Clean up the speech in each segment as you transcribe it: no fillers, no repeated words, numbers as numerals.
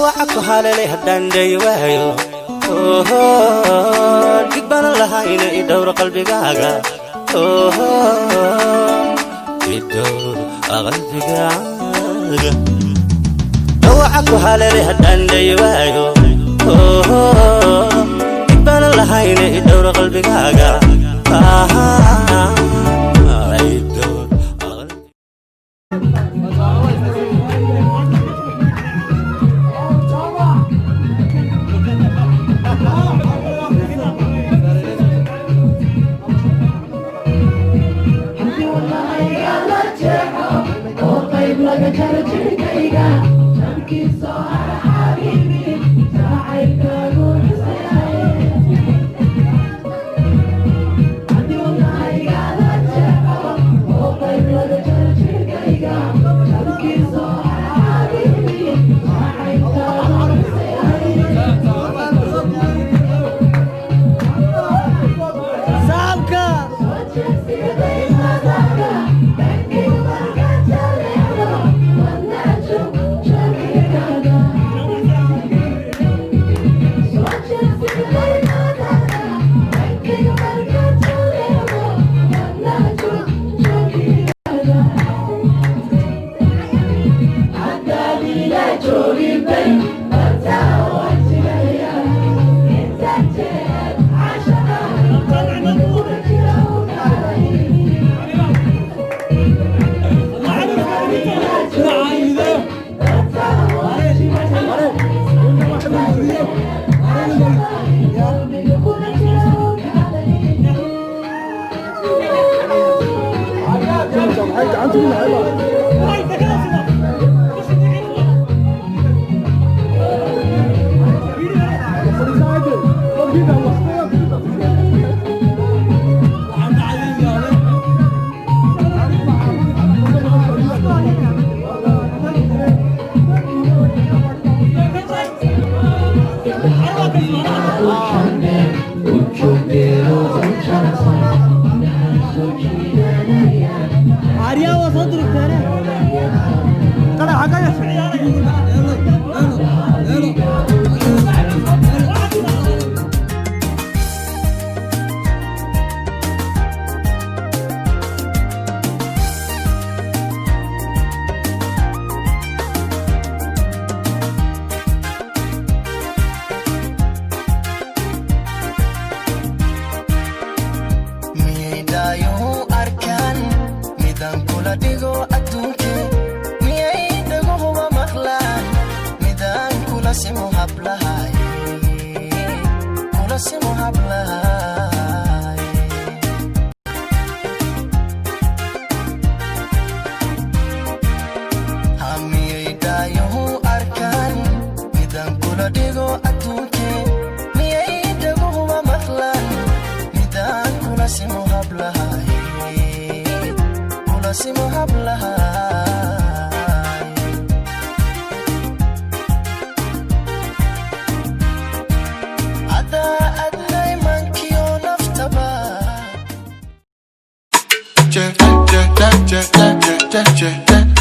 وعك حالي هدان دي وايو جبنا لهاين يدور قلبي قاقا يدور قلبي قاقا وعك حالي هدان دي وايو جبنا لهاين يدور قلبي قاقا يدور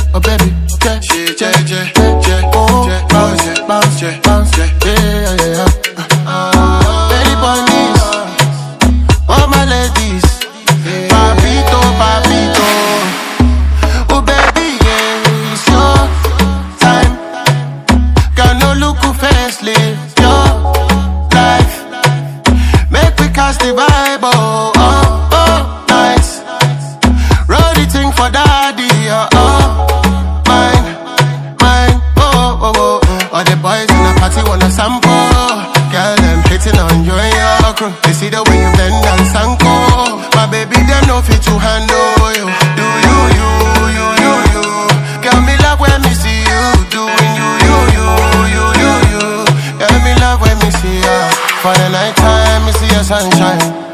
Oh baby, bounce, yeah. Baby bunnies, all my ladies, papito. Oh baby, yeah, it's your time. Got no look who face, live your life. Make we cast the vibe, nice. Roll the thing for daddy, mine. All the boys in the party wanna sample. Girl, them hitting on you and your crew. They see the way you bend and sanko. My baby, they know fit to handle you. Do you. Girl, me love when me see you. Doing you. Girl, me love when me see you. For the night time, me see your sunshine.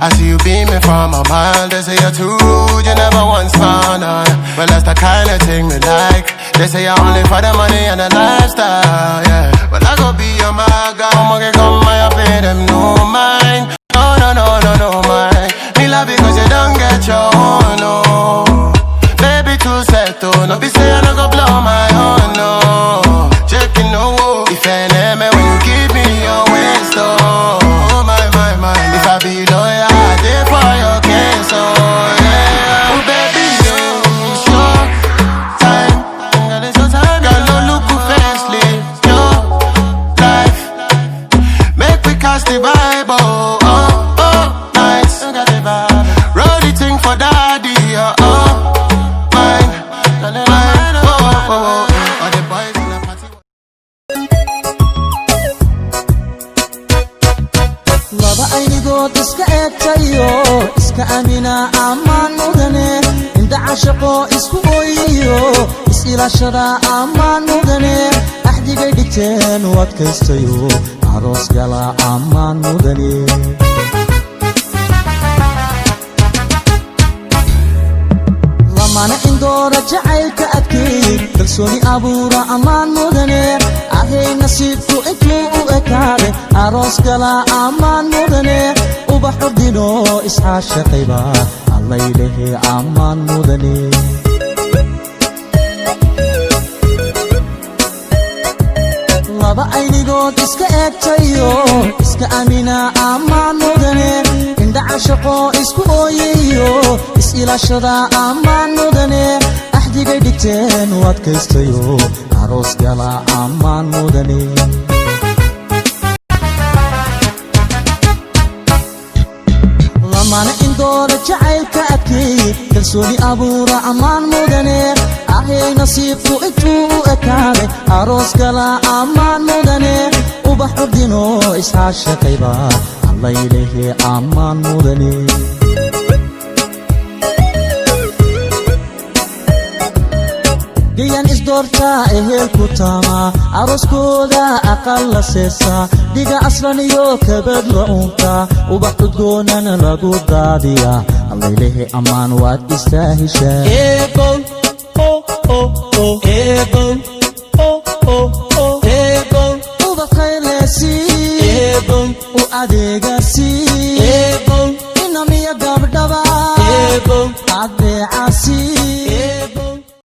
I see you beaming from a mile. They say you're too rude, you never once found on. Well, that's the kind of thing me like. They say you're only for the money and the lifestyle, yeah. But I go be your maga. Come, I pay them no mind. No mind. Me love you cause you don't get your own, no. Baby, too set, no be say I no go blow my own, no. Checking no, if aynigood iska eegtayo iska amina ammaan mudane inda cashaqo isku ooyiyo is-ilaashada ammaan mudane axdigay dhigteen u adkaystayo aroos gala ammaan mudane lamana indoora jacaylka adkeey kalsooni abuura ammaan mudane ahay nasiibku intuu u ekaade aroos gala ammaan mudane ubax ordino iscaashaqayba allaylehe ammaan mudane laba aynigood iska eegtayo iska amina ammaan mudane inda cashaqo isku ooyiyo is-ilaashada ammaan mudane axdigay dhigteen u adkaystayo aroos gala ammaan mudane lamana indoora jacaylka adkeey kalsooni abuura ammaan mudane ahay nasiibku intuu u ekaade aroos gala ammaan mudane ubax ordino iscaashaqayba allaylehe ammaan mudane gayan isdoortaa ehelku taamaa arooskooda aqal la seesaa dhiga aslan iyo kabad la uuntaa ubax udgoonana lagu daadiyaa allaylehe ammaan waad istaahishaa ubad khayrleesii u adeega